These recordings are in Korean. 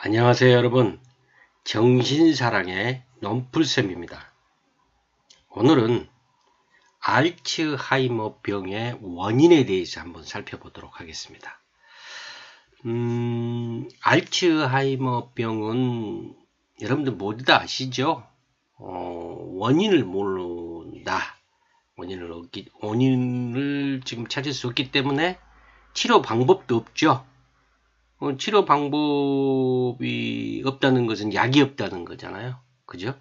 안녕하세요 여러분. 정신사랑의 논풀쌤입니다. 오늘은 알츠하이머 병의 원인에 대해서 한번 살펴보도록 하겠습니다. 알츠하이머 병은 여러분들 모두 다 아시죠? 원인을 모른다. 원인을 지금 찾을 수 없기 때문에 치료 방법도 없죠. 치료 방법이 없다는 것은 약이 없다는 거잖아요. 그죠?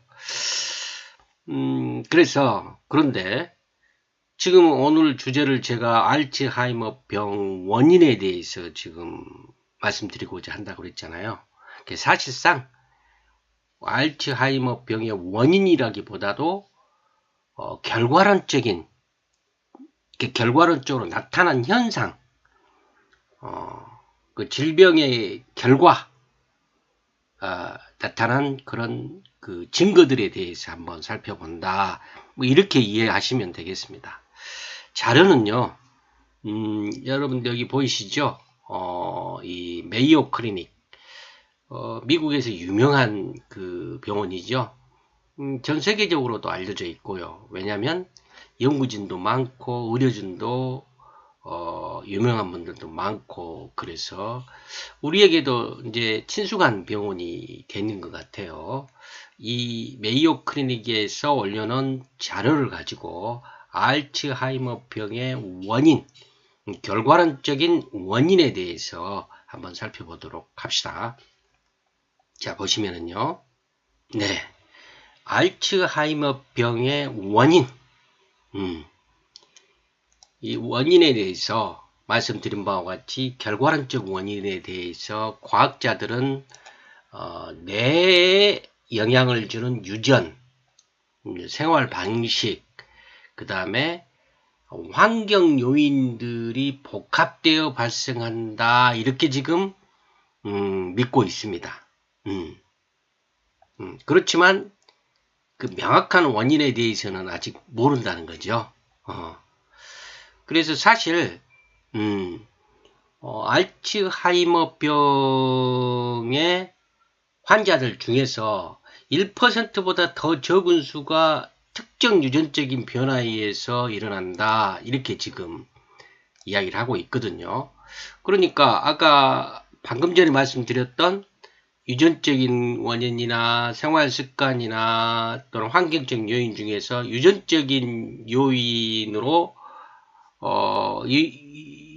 그런데 지금 오늘 주제를 제가 알츠하이머 병 원인에 대해서 지금 말씀드리고자 한다고 그랬잖아요. 사실상 알츠하이머 병의 원인이라기보다도 결과론적으로 나타난 현상, 그 질병의 결과 나타난 그런 그 증거들에 대해서 한번 살펴본다. 뭐 이렇게 이해하시면 되겠습니다. 자료는요, 여러분들 여기 보이시죠? 이 메이오 클리닉, 미국에서 유명한 그 병원이죠. 전 세계적으로도 알려져 있고요. 왜냐하면 연구진도 많고 의료진도 유명한 분들도 많고 그래서 우리에게도 이제 친숙한 병원이 되는 것 같아요. 이 메이오 클리닉에서 올려놓은 자료를 가지고 알츠하이머 병의 원인, 결과론적인 원인에 대해서 한번 살펴보도록 합시다. 자, 보시면은요. 네. 알츠하이머 병의 원인. 이 원인에 대해서 말씀드린 바와 같이 결과론적 원인에 대해서 과학자들은 뇌에 영향을 주는 유전, 생활 방식, 그 다음에 환경 요인들이 복합되어 발생한다 이렇게 지금 믿고 있습니다. 그렇지만 그 명확한 원인에 대해서는 아직 모른다는 거죠. 그래서 사실 알츠하이머 병의 환자들 중에서 1%보다 더 적은 수가 특정 유전적인 변화에 의해서 일어난다. 이렇게 지금 이야기를 하고 있거든요. 그러니까 아까 방금 전에 말씀드렸던 유전적인 원인이나 생활 습관이나 또는 환경적 요인 중에서 유전적인 요인으로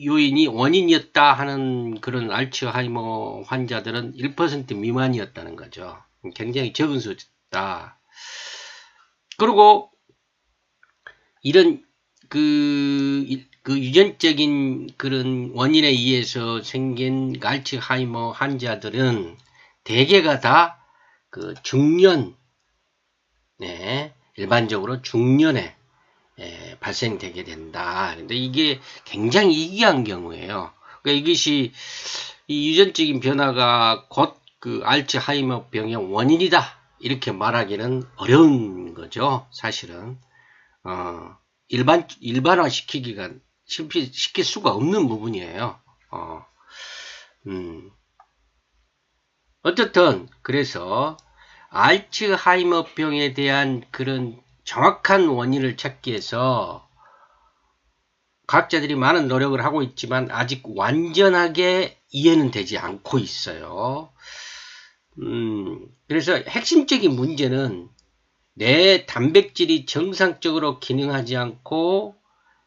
요인이 원인이었다 하는 그런 알츠하이머 환자들은 1% 미만이었다는 거죠. 굉장히 적은 수다. 그리고 이런 그 유전적인 그런 원인에 의해서 생긴 알츠하이머 환자들은 대개가 다 그 중년, 네, 일반적으로 중년에 발생되게 된다. 근데 이게 굉장히 이기한 경우예요. 그러니까 이것이 이 유전적인 변화가 곧 그 알츠하이머 병의 원인이다. 이렇게 말하기는 어려운 거죠. 사실은 일반화 시키기가 시킬 수가 없는 부분이에요. 어쨌든 그래서 알츠하이머 병에 대한 그런 정확한 원인을 찾기 위해서 과학자들이 많은 노력을 하고 있지만 아직 완전하게 이해는 되지 않고 있어요. 그래서 핵심적인 문제는 뇌 단백질이 정상적으로 기능하지 않고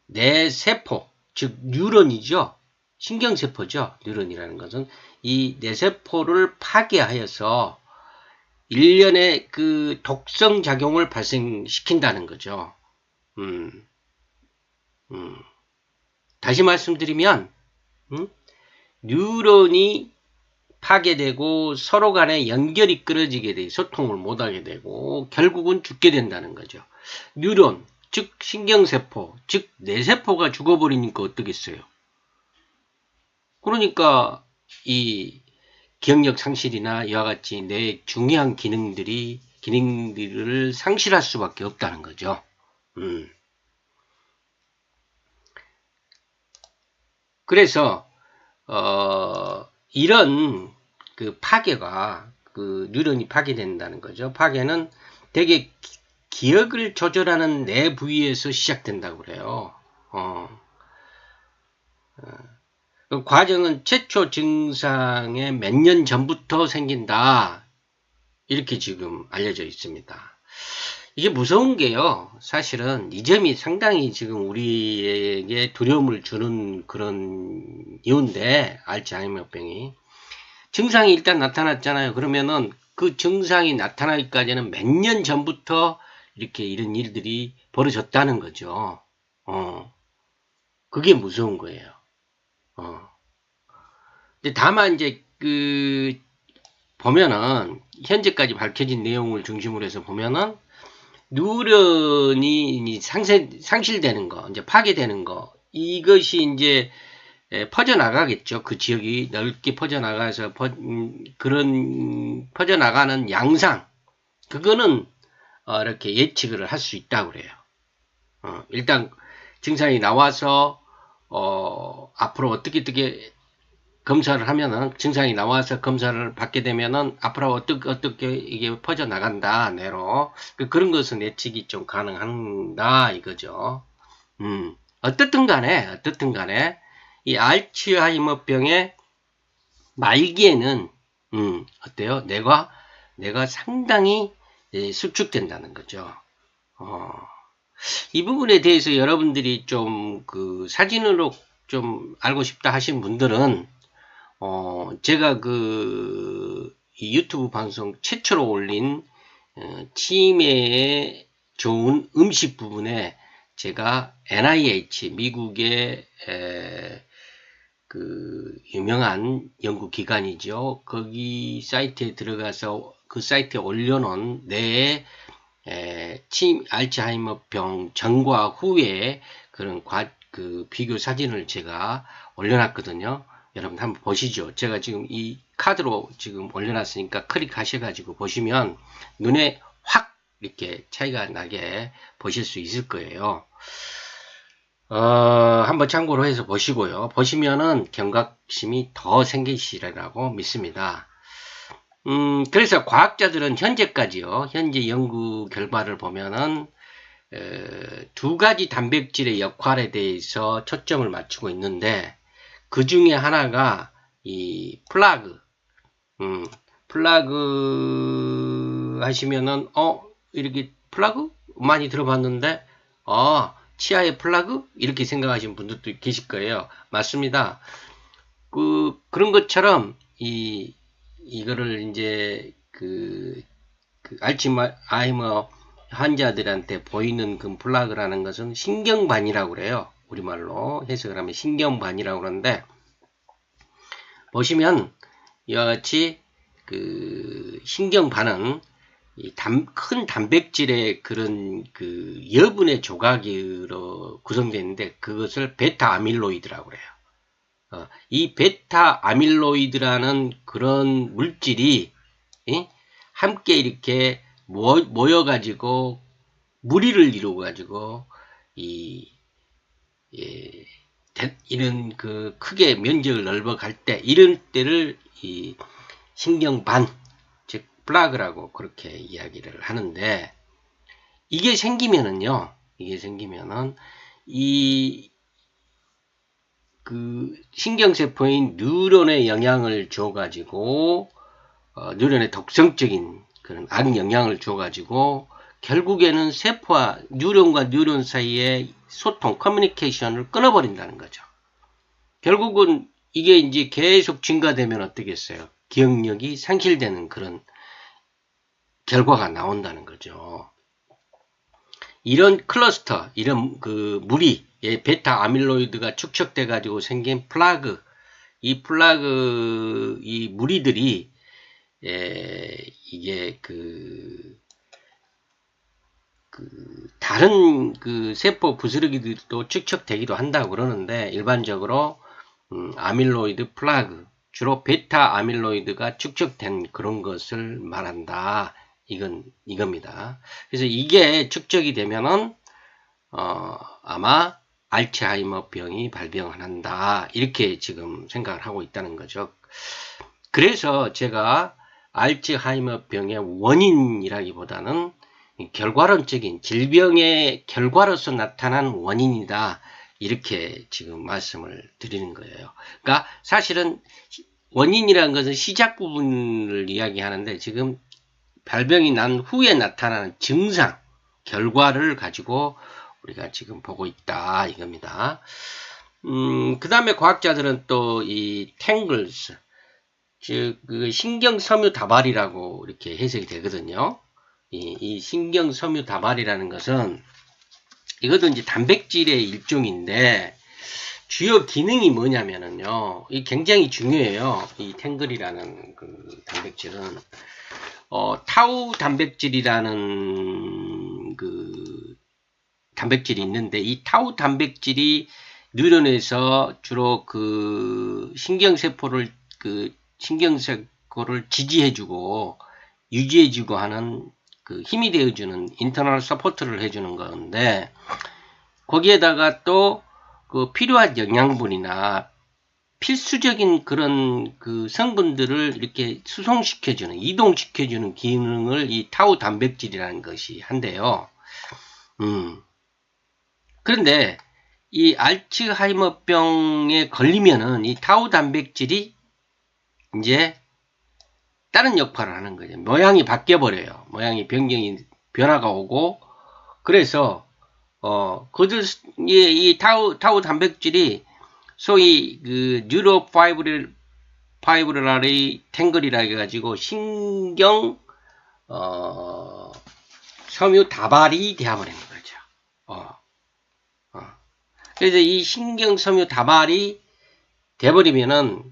뇌 세포, 즉 뉴런이죠. 신경세포죠. 뉴런이라는 것은 이 뇌세포를 파괴하여서 일련의 그 독성 작용을 발생시킨다는 거죠. 다시 말씀드리면 뉴런이 파괴되고 서로 간에 연결이 끊어지게 돼 소통을 못하게 되고 결국은 죽게 된다는 거죠. 뉴런, 즉 신경세포, 즉 뇌세포가 죽어버리니까 어떻겠어요? 그러니까 이 기억력 상실이나 이와 같이 뇌의 중요한 기능들을 상실할 수밖에 없다는 거죠. 그래서 이런 그 파괴가 그 뉴런이 파괴된다는 거죠. 파괴는 되게 기억을 조절하는 뇌 부위에서 시작된다고 그래요. 그 과정은 최초 증상의 몇 년 전부터 생긴다. 이렇게 지금 알려져 있습니다. 이게 무서운 게요. 사실은 이 점이 상당히 지금 우리에게 두려움을 주는 그런 이유인데, 알츠하이머병이. 증상이 일단 나타났잖아요. 그러면은 그 증상이 나타나기까지는 몇 년 전부터 이렇게 이런 일들이 벌어졌다는 거죠. 그게 무서운 거예요. 다만 이제 보면은 현재까지 밝혀진 내용을 중심으로 해서 보면은 뉴런이 상실되는 거, 이제 파괴되는 거, 이것이 이제 퍼져나가겠죠. 그 지역이 넓게 퍼져나가서 그런 퍼져나가는 양상, 그거는 이렇게 예측을 할 수 있다고 그래요. 일단 증상이 나와서 앞으로 어떻게 검사를 하면은, 증상이 나와서 검사를 받게 되면은 앞으로 어떻게 이게 퍼져나간다 뇌로, 그런 것은 예측이 좀 가능한다 이거죠. 어떻든 간에 이 알츠하이머병의 말기에는 어때요? 뇌가 상당히 수축된다는 거죠. 이 부분에 대해서 여러분들이 좀 그 사진으로 좀 알고 싶다 하신 분들은 제가 이 유튜브 방송 최초로 올린 치매에 좋은 음식 부분에 제가 NIH 미국의 그 유명한 연구기관이죠. 거기 사이트에 들어가서 그 사이트에 올려놓은 뇌의 알츠하이머병 전과 후에 그런 비교 사진을 제가 올려놨거든요. 여러분 한번 보시죠. 제가 지금 이 카드로 지금 올려놨으니까 클릭하셔가지고 보시면 눈에 확 이렇게 차이가 나게 보실 수 있을 거예요. 한번 참고로 해서 보시고요. 보시면은 경각심이 더 생기시리라고 믿습니다. 그래서 과학자들은 현재까지요, 현재 연구 결과를 보면은, 두 가지 단백질의 역할에 대해서 초점을 맞추고 있는데, 그 중에 하나가 이 플라그 하시면은, 이렇게 플라그? 많이 들어봤는데, 치아의 플라그? 이렇게 생각하시는 분들도 계실 거예요. 맞습니다. 그런 것처럼, 이거를 이제, 알츠하이머 환자들한테 보이는 그 플라그라는 것은 신경반이라고 그래요. 우리말로 해석을 하면 신경반이라고 그러는데, 보시면, 이와 같이, 신경반은, 큰 단백질의 그런 여분의 조각으로 구성되어 있는데, 그것을 베타 아밀로이드라고 그래요. 이 베타 아밀로이드라는 그런 물질이 함께 이렇게 모여가지고 무리를 이루어가지고 이런 크게 면적을 넓어갈 때, 이런 때를 이 신경반, 즉 플라그라고 그렇게 이야기를 하는데, 이게 생기면은 신경세포인 뉴런에 영향을 줘가지고, 뉴런에 독성적인 그런 악영향을 줘가지고, 결국에는 세포와 뉴런과 뉴런 사이의 소통, 커뮤니케이션을 끊어버린다는 거죠. 결국은 이게 이제 계속 증가되면 어떻겠어요? 기억력이 상실되는 그런 결과가 나온다는 거죠. 이런 클러스터, 이런 무리, 베타 아밀로이드가 축적돼 가지고 생긴 플라그, 이 무리들이 이게 다른 세포 부스러기들도 축적되기도 한다고 그러는데, 일반적으로 아밀로이드 플라그, 주로 베타 아밀로이드가 축적된 그런 것을 말한다. 이겁니다. 그래서 이게 축적이 되면은 아마 알츠하이머 병이 발병한다, 이렇게 지금 생각을 하고 있다는 거죠. 그래서 제가 알츠하이머병의 원인이라기보다는 결과론적인 질병의 결과로서 나타난 원인이다. 이렇게 지금 말씀을 드리는 거예요. 그러니까 사실은 원인이라는 것은 시작 부분을 이야기하는데 지금 발병이 난 후에 나타나는 증상, 결과를 가지고 우리가 지금 보고 있다 이겁니다. 그 다음에 과학자들은 또 이 탱글스, 즉 그 신경섬유 다발이라고 이렇게 해석이 되거든요. 이 신경섬유 다발이라는 것은 이것도 이제 단백질의 일종인데 주요 기능이 뭐냐면은요, 이 굉장히 중요해요. 이 탱글이라는 그 단백질은 타우 단백질이라는 그 단백질이 있는데 이 타우 단백질이 뉴런에서 주로 그 신경세포를 지지해주고 유지해주고 하는 그 힘이 되어주는 인터널 서포트를 해주는 건데 거기에다가 또 그 필요한 영양분이나 필수적인 그런 그 성분들을 이렇게 수송시켜주는, 이동시켜주는 기능을 이 타우 단백질이라는 것이 한대요. 그런데 이 알츠하이머병에 걸리면은 이 타우 단백질이 이제 다른 역할을 하는 거죠. 모양이 바뀌어버려요. 모양이 변화가 오고, 그래서, 이 타우 단백질이 소위 그 뉴로파이브릴라리 탱글이라 해가지고 신경 섬유 다발이 되어버리는 거죠. 그래서 이 신경 섬유 다발이 돼버리면은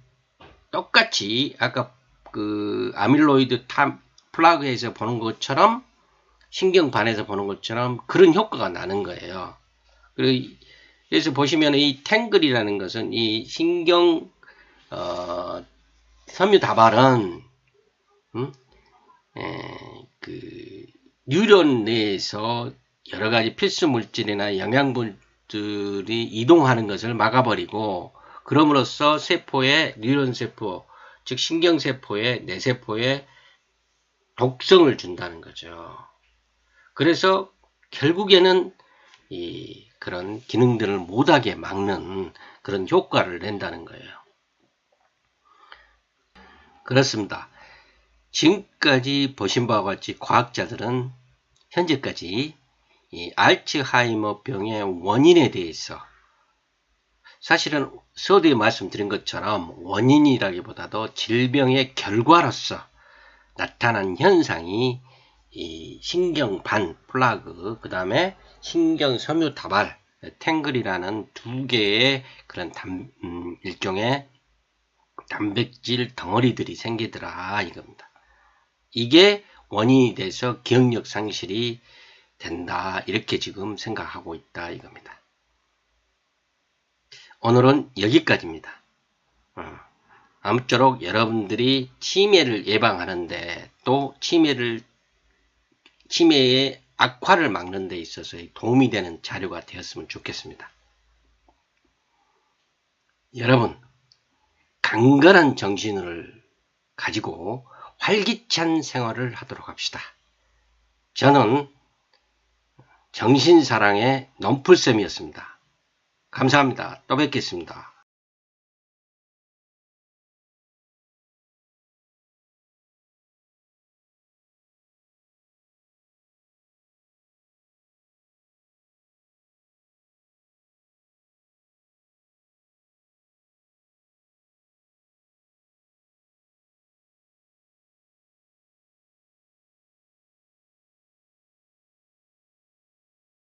똑같이 아까 그 아밀로이드 플라그에서 보는 것처럼 신경반에서 보는 것처럼 그런 효과가 나는 거예요. 그래서 보시면 이 탱글이라는 것은 이 신경 섬유 다발은 그 뉴런 내에서 여러 가지 필수 물질이나 영양분들이 이동하는 것을 막아버리고 그럼으로써 세포의 뉴런 세포, 즉 신경세포의 뇌세포에 독성을 준다는 거죠. 그래서 결국에는 그런 기능들을 못하게 막는 그런 효과를 낸다는 거예요. 그렇습니다. 지금까지 보신 바와 같이 과학자들은 현재까지 이 알츠하이머병의 원인에 대해서 사실은 서두에 말씀드린 것처럼 원인이라기보다도 질병의 결과로서 나타난 현상이 이 신경반 플라그, 그 다음에 신경섬유 다발, 탱글이라는 두 개의 그런 일종의 단백질 덩어리들이 생기더라 이겁니다. 이게 원인이 돼서 기억력 상실이 된다 이렇게 지금 생각하고 있다 이겁니다. 오늘은 여기까지입니다. 아무쪼록 여러분들이 치매를 예방하는데 또 치매의 악화를 막는 데 있어서 도움이 되는 자료가 되었으면 좋겠습니다. 여러분, 강건한 정신을 가지고 활기찬 생활을 하도록 합시다. 저는 정신사랑의 논풀쌤이었습니다. 감사합니다. 또 뵙겠습니다.